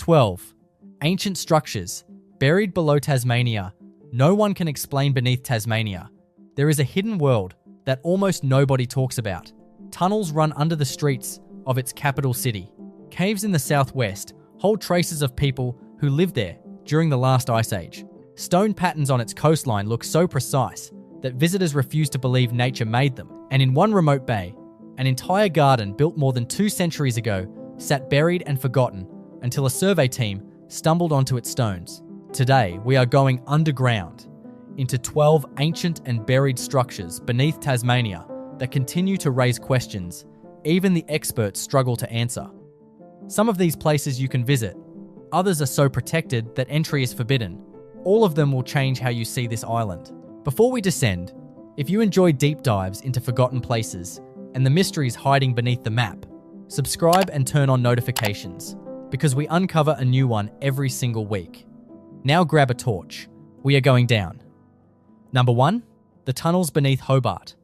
12. Ancient structures. Buried below Tasmania. No one can explain beneath Tasmania. There is a hidden world that almost nobody talks about. Tunnels run under the streets of its capital city. Caves in the southwest hold traces of people who lived there during the last ice age. Stone patterns on its coastline look so precise that visitors refuse to believe nature made them. And in one remote bay, an entire garden built more than 2 centuries ago sat buried and forgotten until a survey team stumbled onto its stones. Today, we are going underground into 12 ancient and buried structures beneath Tasmania that continue to raise questions even the experts struggle to answer. Some of these places you can visit, others are so protected that entry is forbidden. All of them will change how you see this island. Before we descend, if you enjoy deep dives into forgotten places and the mysteries hiding beneath the map, subscribe and turn on notifications, because we uncover a new one every single week. Now grab a torch. We are going down. Number 1, the tunnels beneath Hobart.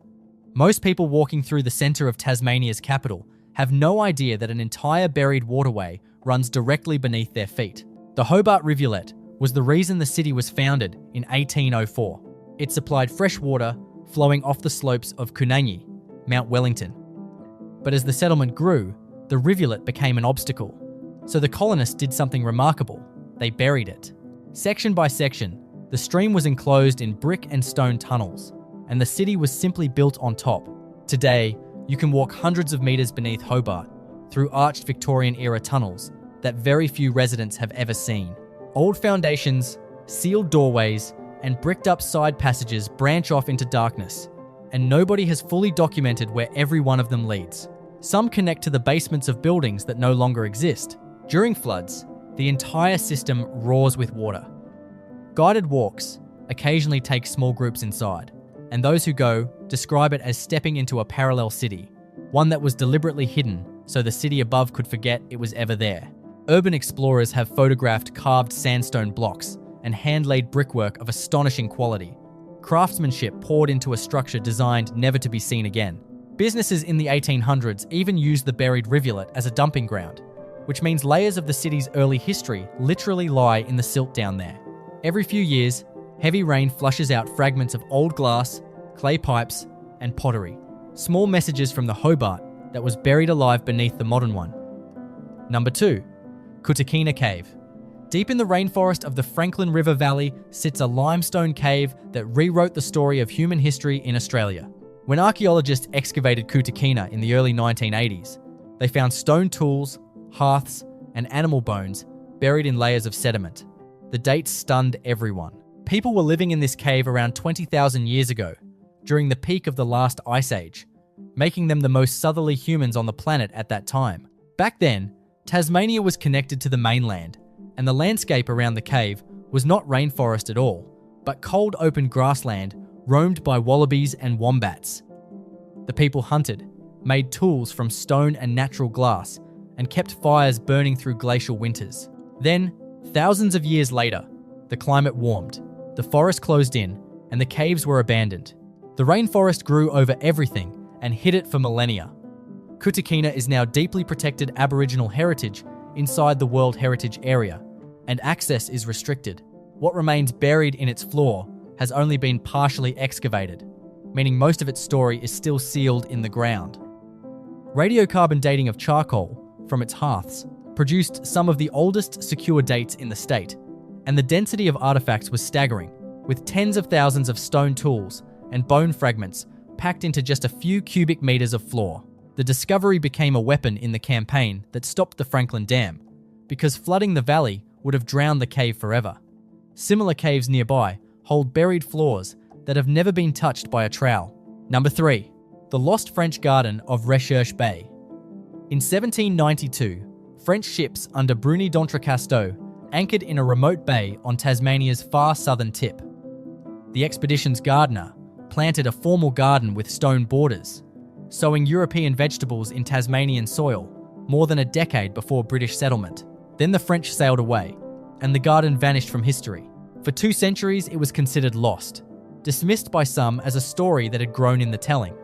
Most people walking through the centre of Tasmania's capital have no idea that an entire buried waterway runs directly beneath their feet. The Hobart rivulet was the reason the city was founded in 1804. It supplied fresh water flowing off the slopes of Kunanyi, Mount Wellington. But as the settlement grew, the rivulet became an obstacle. So the colonists did something remarkable. They buried it. Section by section, the stream was enclosed in brick and stone tunnels, and the city was simply built on top. Today, you can walk hundreds of meters beneath Hobart through arched Victorian-era tunnels that very few residents have ever seen. Old foundations, sealed doorways, and bricked-up side passages branch off into darkness, and nobody has fully documented where every one of them leads. Some connect to the basements of buildings that no longer exist. During floods, the entire system roars with water. Guided walks occasionally take small groups inside, and those who go describe it as stepping into a parallel city, one that was deliberately hidden so the city above could forget it was ever there. Urban explorers have photographed carved sandstone blocks and hand-laid brickwork of astonishing quality. Craftsmanship poured into a structure designed never to be seen again. Businesses in the 1800s even used the buried rivulet as a dumping ground, which means layers of the city's early history literally lie in the silt down there. Every few years, heavy rain flushes out fragments of old glass, clay pipes, and pottery. Small messages from the Hobart that was buried alive beneath the modern one. Number 2, Kutikina Cave. Deep in the rainforest of the Franklin River Valley sits a limestone cave that rewrote the story of human history in Australia. When archaeologists excavated Kutikina in the early 1980s, they found stone tools, hearths, and animal bones buried in layers of sediment. The dates stunned everyone. People were living in this cave around 20,000 years ago, during the peak of the last ice age, making them the most southerly humans on the planet at that time. Back then, Tasmania was connected to the mainland, and the landscape around the cave was not rainforest at all, but cold open grassland roamed by wallabies and wombats. The people hunted, made tools from stone and natural glass, and kept fires burning through glacial winters. Then, thousands of years later, the climate warmed, the forest closed in, and the caves were abandoned. The rainforest grew over everything and hid it for millennia. Kutikina is now deeply protected Aboriginal heritage inside the World Heritage Area, and access is restricted. What remains buried in its floor has only been partially excavated, meaning most of its story is still sealed in the ground. Radiocarbon dating of charcoal from its hearths produced some of the oldest secure dates in the state, and the density of artifacts was staggering, with tens of thousands of stone tools and bone fragments packed into just a few cubic meters of floor. The discovery became a weapon in the campaign that stopped the Franklin Dam, because flooding the valley would have drowned the cave forever. Similar caves nearby hold buried floors that have never been touched by a trowel. Number 3, the lost French garden of Recherche Bay. In 1792, French ships under Bruni d'Entrecasteaux anchored in a remote bay on Tasmania's far southern tip. The expedition's gardener planted a formal garden with stone borders, sowing European vegetables in Tasmanian soil more than a decade before British settlement. Then the French sailed away, and the garden vanished from history. For 2 centuries, it was considered lost, dismissed by some as a story that had grown in the telling.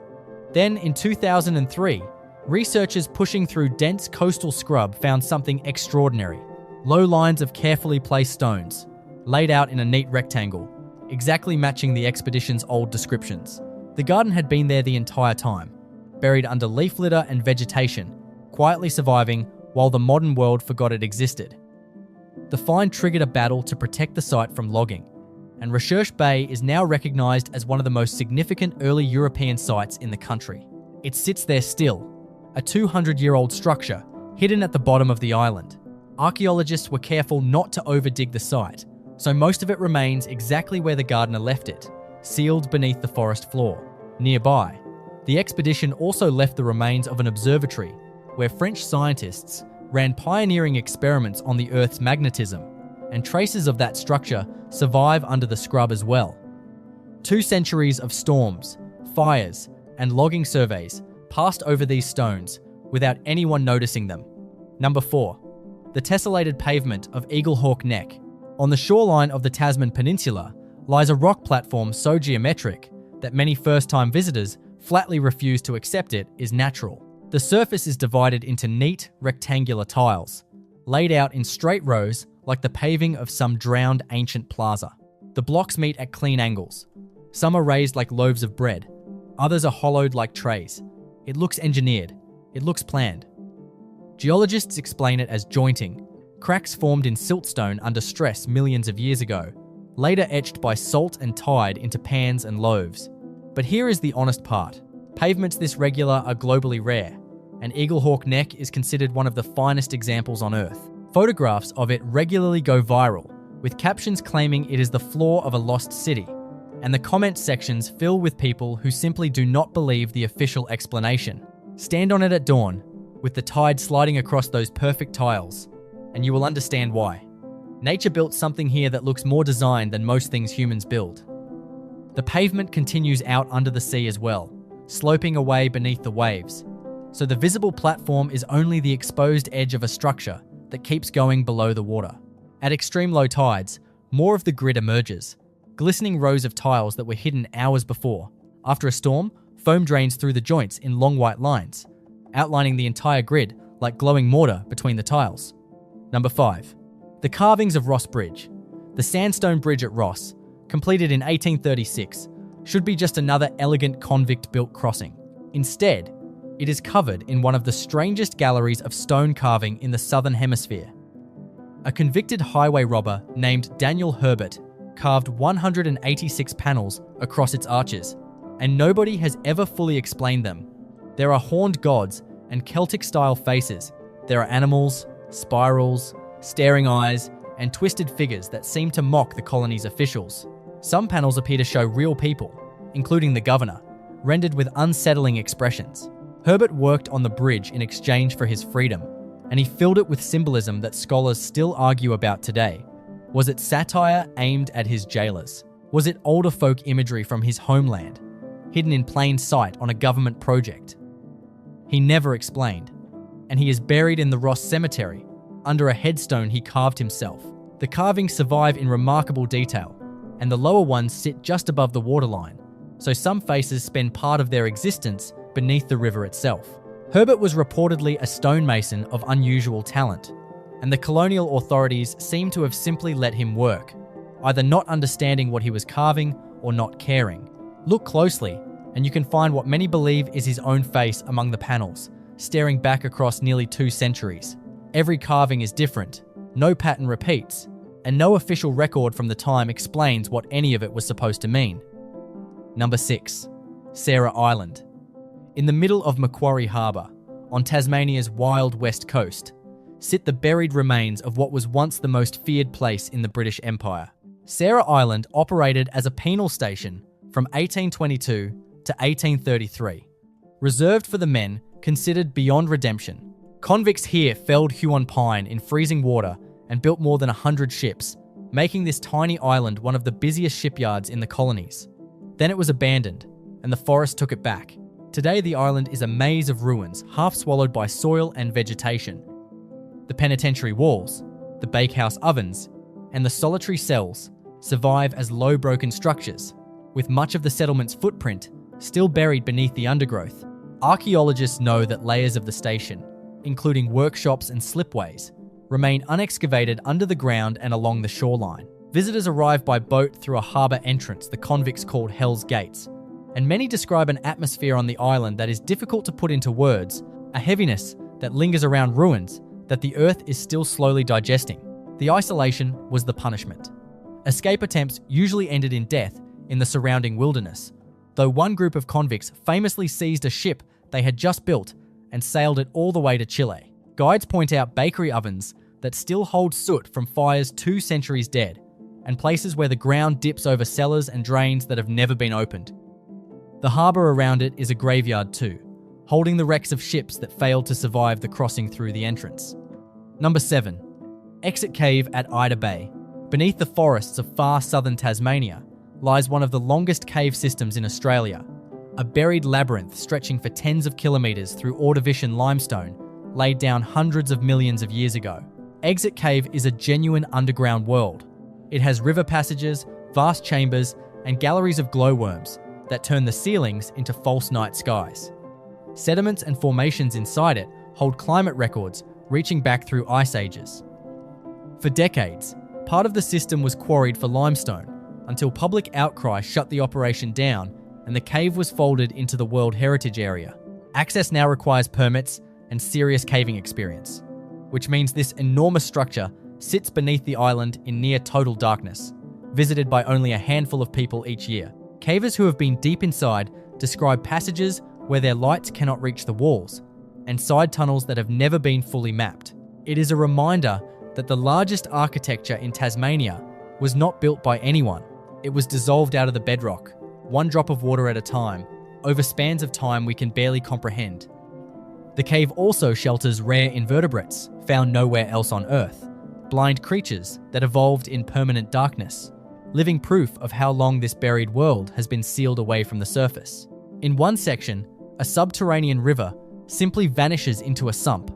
Then, in 2003, researchers pushing through dense coastal scrub found something extraordinary. Low lines of carefully placed stones, laid out in a neat rectangle, exactly matching the expedition's old descriptions. The garden had been there the entire time, buried under leaf litter and vegetation, quietly surviving while the modern world forgot it existed. The find triggered a battle to protect the site from logging, and Recherche Bay is now recognised as one of the most significant early European sites in the country. It sits there still, a 200-year-old structure hidden at the bottom of the island. Archaeologists were careful not to overdig the site, so most of it remains exactly where the gardener left it, sealed beneath the forest floor. Nearby, the expedition also left the remains of an observatory where French scientists ran pioneering experiments on the Earth's magnetism, and traces of that structure survive under the scrub as well. 2 centuries of storms, fires, and logging surveys passed over these stones without anyone noticing them. Number 4. The tessellated pavement of Eaglehawk Neck. On the shoreline of the Tasman Peninsula lies a rock platform so geometric that many first-time visitors flatly refuse to accept it is natural. The surface is divided into neat, rectangular tiles, laid out in straight rows like the paving of some drowned ancient plaza. The blocks meet at clean angles. Some are raised like loaves of bread, others are hollowed like trays. It looks engineered. It looks planned. Geologists explain it as jointing, cracks formed in siltstone under stress millions of years ago, later etched by salt and tide into pans and loaves. But here is the honest part. Pavements this regular are globally rare, and Eaglehawk Neck is considered one of the finest examples on Earth. Photographs of it regularly go viral, with captions claiming it is the floor of a lost city, and the comment sections fill with people who simply do not believe the official explanation. Stand on it at dawn, with the tide sliding across those perfect tiles, and you will understand why. Nature built something here that looks more designed than most things humans build. The pavement continues out under the sea as well, sloping away beneath the waves, so the visible platform is only the exposed edge of a structure that keeps going below the water. At extreme low tides, more of the grid emerges, glistening rows of tiles that were hidden hours before. After a storm, foam drains through the joints in long white lines, outlining the entire grid like glowing mortar between the tiles. Number 5. The carvings of Ross Bridge. The sandstone bridge at Ross, completed in 1836, should be just another elegant convict-built crossing. Instead, it is covered in one of the strangest galleries of stone carving in the southern hemisphere. A convicted highway robber named Daniel Hobart carved 186 panels across its arches, and nobody has ever fully explained them. There are horned gods and Celtic-style faces. There are animals, spirals, staring eyes, and twisted figures that seem to mock the colony's officials. Some panels appear to show real people, including the governor, rendered with unsettling expressions. Hobart worked on the bridge in exchange for his freedom, and he filled it with symbolism that scholars still argue about today. Was it satire aimed at his jailers? Was it older folk imagery from his homeland, hidden in plain sight on a government project? He never explained, and he is buried in the Ross Cemetery, under a headstone he carved himself. The carvings survive in remarkable detail, and the lower ones sit just above the waterline, so some faces spend part of their existence beneath the river itself. Hobart was reportedly a stonemason of unusual talent, and the colonial authorities seem to have simply let him work, either not understanding what he was carving or not caring. Look closely, and you can find what many believe is his own face among the panels, staring back across nearly 2 centuries. Every carving is different, no pattern repeats, and no official record from the time explains what any of it was supposed to mean. Number 6. Sarah Island. In the middle of Macquarie Harbour, on Tasmania's wild west coast, sit the buried remains of what was once the most feared place in the British Empire. Sarah Island operated as a penal station from 1822 to 1833, reserved for the men considered beyond redemption. Convicts here felled Huon pine in freezing water and built more than 100 ships, making this tiny island one of the busiest shipyards in the colonies. Then it was abandoned, and the forest took it back. Today the island is a maze of ruins, half swallowed by soil and vegetation. The penitentiary walls, the bakehouse ovens, and the solitary cells survive as low broken structures, with much of the settlement's footprint still buried beneath the undergrowth. Archaeologists know that layers of the station, including workshops and slipways, remain unexcavated under the ground and along the shoreline. Visitors arrive by boat through a harbour entrance the convicts called Hell's Gates, and many describe an atmosphere on the island that is difficult to put into words, a heaviness that lingers around ruins that the earth is still slowly digesting. The isolation was the punishment. Escape attempts usually ended in death in the surrounding wilderness, though one group of convicts famously seized a ship they had just built and sailed it all the way to Chile. Guides point out bakery ovens that still hold soot from fires 2 centuries dead, and places where the ground dips over cellars and drains that have never been opened. The harbour around it is a graveyard too, holding the wrecks of ships that failed to survive the crossing through the entrance. Number 7. Exit Cave at Ida Bay. Beneath the forests of far southern Tasmania lies one of the longest cave systems in Australia, a buried labyrinth stretching for tens of kilometres through Ordovician limestone laid down hundreds of millions of years ago. Exit Cave is a genuine underground world. It has river passages, vast chambers, and galleries of glowworms that turn the ceilings into false night skies. Sediments and formations inside it hold climate records reaching back through ice ages. For decades, part of the system was quarried for limestone until public outcry shut the operation down and the cave was folded into the World Heritage Area. Access now requires permits and serious caving experience, which means this enormous structure sits beneath the island in near total darkness, visited by only a handful of people each year. Cavers who have been deep inside describe passages where their lights cannot reach the walls, and side tunnels that have never been fully mapped. It is a reminder that the largest architecture in Tasmania was not built by anyone. It was dissolved out of the bedrock, one drop of water at a time, over spans of time we can barely comprehend. The cave also shelters rare invertebrates found nowhere else on Earth, blind creatures that evolved in permanent darkness, living proof of how long this buried world has been sealed away from the surface. In one section, a subterranean river simply vanishes into a sump,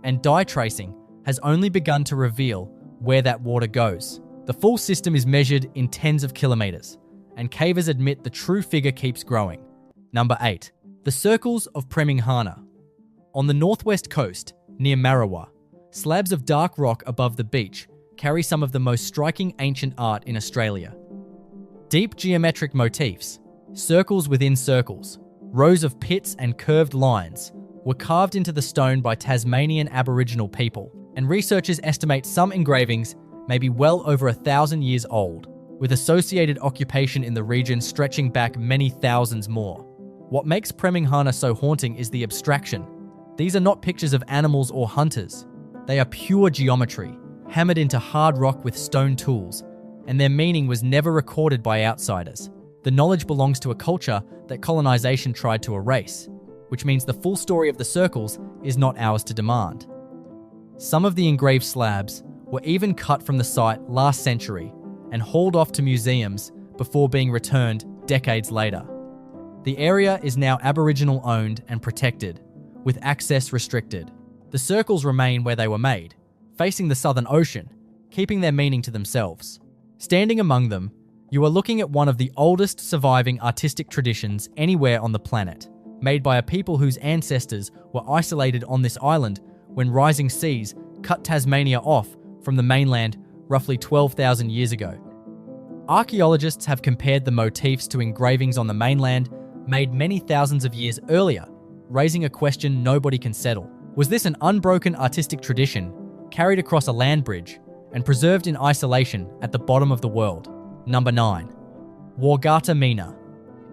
and dye tracing has only begun to reveal where that water goes. The full system is measured in tens of kilometres, and cavers admit the true figure keeps growing. Number 8. The Circles of Preminghana. On the northwest coast, near Marawa, slabs of dark rock above the beach carry some of the most striking ancient art in Australia. Deep geometric motifs, circles within circles, rows of pits and curved lines were carved into the stone by Tasmanian Aboriginal people, and researchers estimate some engravings may be well over 1,000 years old, with associated occupation in the region stretching back many thousands more. What makes Preminghana so haunting is the abstraction. These are not pictures of animals or hunters. They are pure geometry, hammered into hard rock with stone tools, and their meaning was never recorded by outsiders. The knowledge belongs to a culture that colonization tried to erase, which means the full story of the circles is not ours to demand. Some of the engraved slabs were even cut from the site last century and hauled off to museums before being returned decades later. The area is now Aboriginal owned and protected, with access restricted. The circles remain where they were made, facing the Southern Ocean, keeping their meaning to themselves. Standing among them, you are looking at one of the oldest surviving artistic traditions anywhere on the planet, made by a people whose ancestors were isolated on this island when rising seas cut Tasmania off from the mainland roughly 12,000 years ago. Archaeologists have compared the motifs to engravings on the mainland made many thousands of years earlier, raising a question nobody can settle. Was this an unbroken artistic tradition, carried across a land bridge, and preserved in isolation at the bottom of the world? Number 9. Wargata Mina.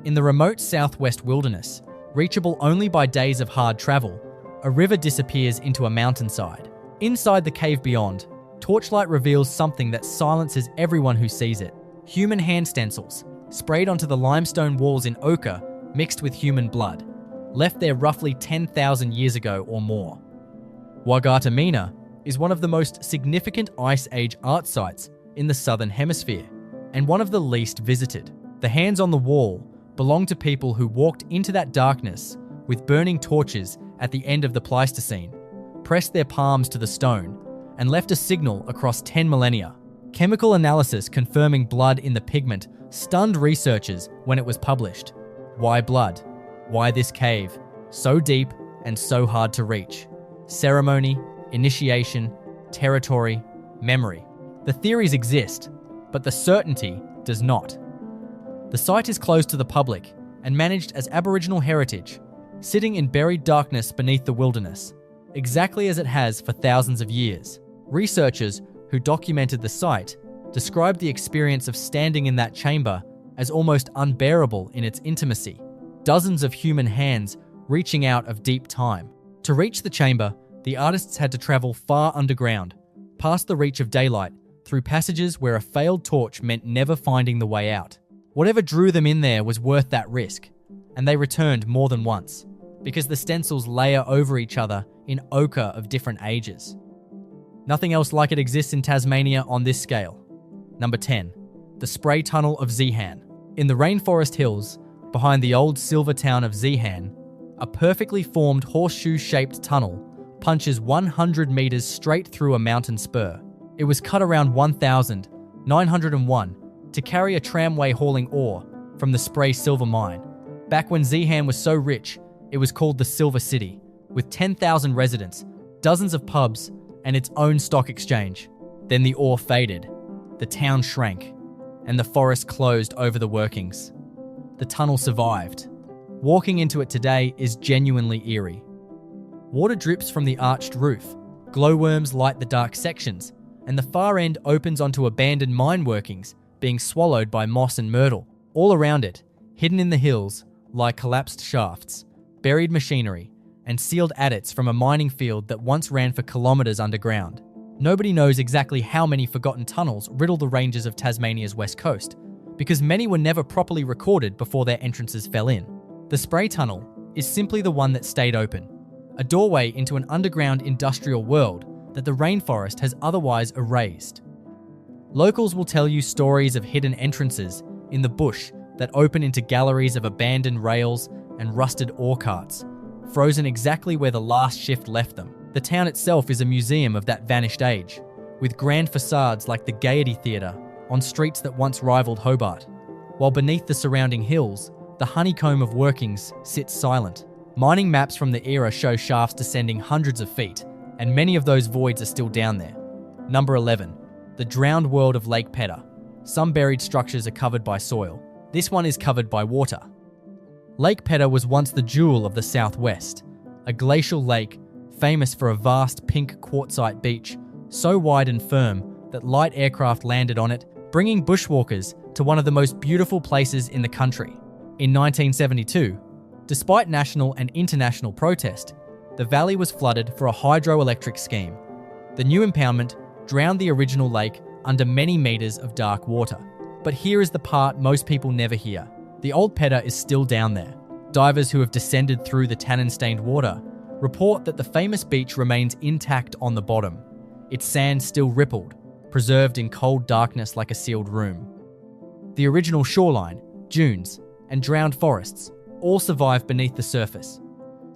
In the remote southwest wilderness, reachable only by days of hard travel, a river disappears into a mountainside. Inside the cave beyond, torchlight reveals something that silences everyone who sees it. Human hand stencils, sprayed onto the limestone walls in ochre mixed with human blood, left there roughly 10,000 years ago or more. Wargata Mina is one of the most significant Ice Age art sites in the Southern Hemisphere, and one of the least visited. The hands on the wall belong to people who walked into that darkness with burning torches at the end of the Pleistocene, pressed their palms to the stone, and left a signal across 10 millennia. Chemical analysis confirming blood in the pigment stunned researchers when it was published. Why blood? Why this cave? So deep and so hard to reach. Ceremony, initiation, territory, memory. The theories exist, but the certainty does not. The site is closed to the public and managed as Aboriginal heritage, sitting in buried darkness beneath the wilderness, exactly as it has for thousands of years. Researchers who documented the site described the experience of standing in that chamber as almost unbearable in its intimacy, dozens of human hands reaching out of deep time. To reach the chamber, the artists had to travel far underground, past the reach of daylight, through passages where a failed torch meant never finding the way out. Whatever drew them in there was worth that risk, and they returned more than once, because the stencils layer over each other in ochre of different ages. Nothing else like it exists in Tasmania on this scale. Number 10. The Spray Tunnel of Zeehan. In the rainforest hills, behind the old silver town of Zeehan, a perfectly formed horseshoe-shaped tunnel punches 100 meters straight through a mountain spur. It was cut around 1901 to carry a tramway hauling ore from the Spray Silver Mine. Back when Zeehan was so rich, it was called the Silver City, with 10,000 residents, dozens of pubs, and its own stock exchange. Then the ore faded, the town shrank, and the forest closed over the workings. The tunnel survived. Walking into it today is genuinely eerie. Water drips from the arched roof, glowworms light the dark sections, and the far end opens onto abandoned mine workings being swallowed by moss and myrtle. All around it, hidden in the hills, lie collapsed shafts, buried machinery, and sealed adits from a mining field that once ran for kilometres underground. Nobody knows exactly how many forgotten tunnels riddle the ranges of Tasmania's west coast, because many were never properly recorded before their entrances fell in. The Spray Tunnel is simply the one that stayed open, a doorway into an underground industrial world that the rainforest has otherwise erased. Locals will tell you stories of hidden entrances in the bush that open into galleries of abandoned rails and rusted ore carts, frozen exactly where the last shift left them. The town itself is a museum of that vanished age, with grand facades like the Gaiety Theatre on streets that once rivaled Hobart, while beneath the surrounding hills, the honeycomb of workings sits silent. Mining maps from the era show shafts descending hundreds of feet, and many of those voids are still down there. Number 11. The drowned world of Lake Pedder. Some buried structures are covered by soil. This one is covered by water. Lake Pedder was once the jewel of the southwest, a glacial lake famous for a vast pink quartzite beach, so wide and firm that light aircraft landed on it, bringing bushwalkers to one of the most beautiful places in the country. In 1972, despite national and international protest, the valley was flooded for a hydroelectric scheme. The new impoundment drowned the original lake under many meters of dark water. But here is the part most people never hear. The old Pedder is still down there. Divers who have descended through the tannin-stained water report that the famous beach remains intact on the bottom, its sand still rippled, preserved in cold darkness like a sealed room. The original shoreline, dunes, and drowned forests all survive beneath the surface.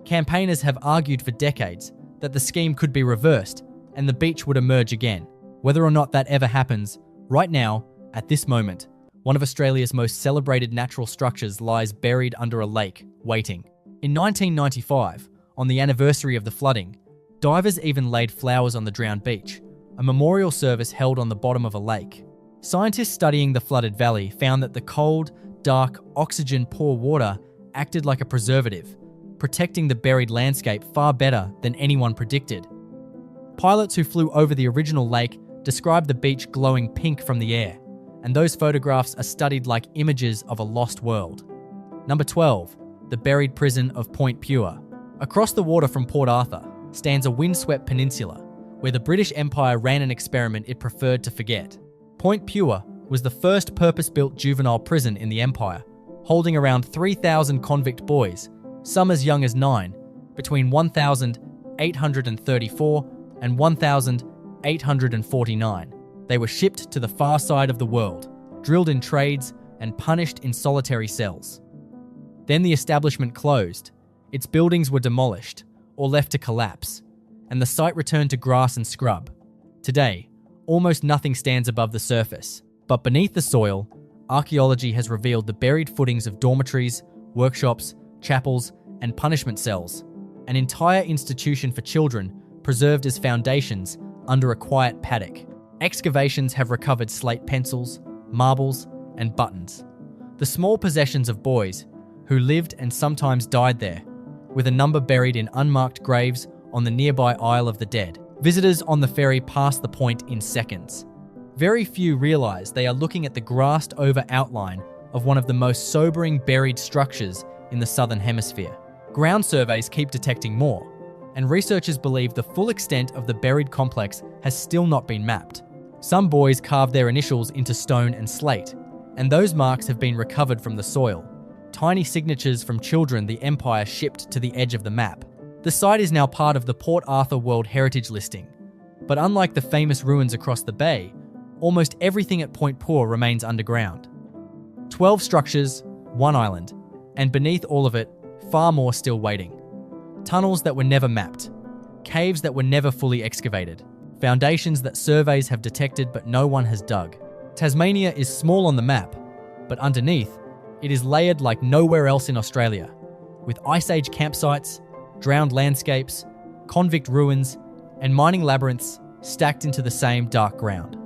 Campaigners have argued for decades that the scheme could be reversed and the beach would emerge again. Whether or not that ever happens, right now, at this moment, one of Australia's most celebrated natural structures lies buried under a lake, waiting. In 1995, on the anniversary of the flooding, divers even laid flowers on the drowned beach, a memorial service held on the bottom of a lake. Scientists studying the flooded valley found that the cold, dark, oxygen-poor water acted like a preservative, protecting the buried landscape far better than anyone predicted. Pilots who flew over the original lake described the beach glowing pink from the air, and those photographs are studied like images of a lost world. Number 12. The buried prison of Point Puer. Across the water from Port Arthur stands a windswept peninsula where the British Empire ran an experiment it preferred to forget. Point Puer was the first purpose-built juvenile prison in the Empire, holding around 3,000 convict boys, some as young as 9, between 1,834 and 1,849. They were shipped to the far side of the world, drilled in trades, and punished in solitary cells. Then the establishment closed, its buildings were demolished or left to collapse, and the site returned to grass and scrub. Today, almost nothing stands above the surface, but beneath the soil, archaeology has revealed the buried footings of dormitories, workshops, chapels, and punishment cells, an entire institution for children preserved as foundations under a quiet paddock. Excavations have recovered slate pencils, marbles, and buttons. The small possessions of boys who lived and sometimes died there, with a number buried in unmarked graves on the nearby Isle of the Dead. Visitors on the ferry pass the point in seconds. Very few realise they are looking at the grassed-over outline of one of the most sobering buried structures in the Southern Hemisphere. Ground surveys keep detecting more, and researchers believe the full extent of the buried complex has still not been mapped. Some boys carved their initials into stone and slate, and those marks have been recovered from the soil. Tiny signatures from children the Empire shipped to the edge of the map. The site is now part of the Port Arthur World Heritage Listing, but unlike the famous ruins across the bay, almost everything at Point Puer remains underground. 12 structures, 1 island, and beneath all of it, far more still waiting. Tunnels that were never mapped, caves that were never fully excavated, foundations that surveys have detected but no one has dug. Tasmania is small on the map, but underneath, it is layered like nowhere else in Australia, with Ice Age campsites, drowned landscapes, convict ruins, and mining labyrinths stacked into the same dark ground.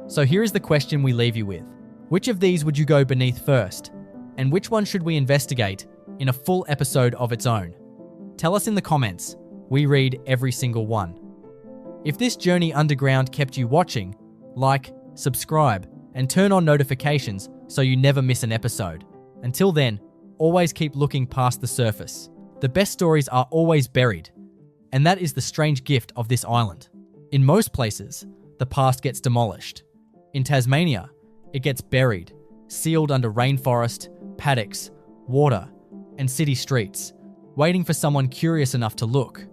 So here is the question we leave you with. Which of these would you go beneath first? And which one should we investigate in a full episode of its own? Tell us in the comments. We read every single one. If this journey underground kept you watching, like, subscribe, and turn on notifications so you never miss an episode. Until then, always keep looking past the surface. The best stories are always buried, and that is the strange gift of this island. In most places, the past gets demolished. In Tasmania, it gets buried, sealed under rainforest, paddocks, water, and city streets, waiting for someone curious enough to look.